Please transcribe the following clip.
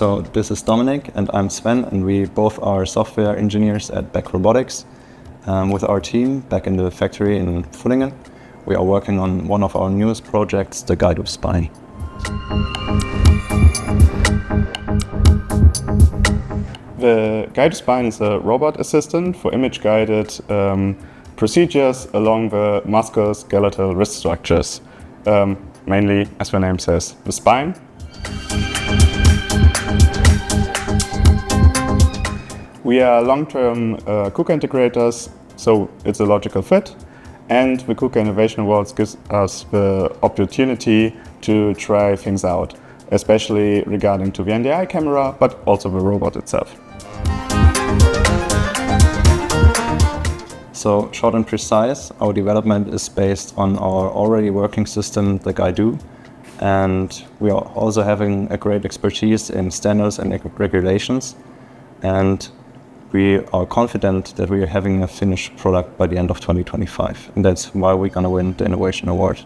So this is Dominic and I'm Sven, and we both are software engineers at Beck Robotics. With our team back in the factory in Pfullingen, we are working on one of our newest projects, the Guido Spine. The Guido Spine is a robot assistant for image-guided procedures along the musculoskeletal wrist structures. Mainly, as the name says, the spine. We are long-term KUKA integrators, so it's a logical fit. And the KUKA Innovation Awards gives us the opportunity to try things out, especially regarding to the NDI camera, but also the robot itself. So, short and precise, our development is based on our already working system, the Guido, and we are also having a great expertise in standards and regulations, and we are confident that we are having a finished product by the end of 2025, and that's why we're going to win the Innovation Award.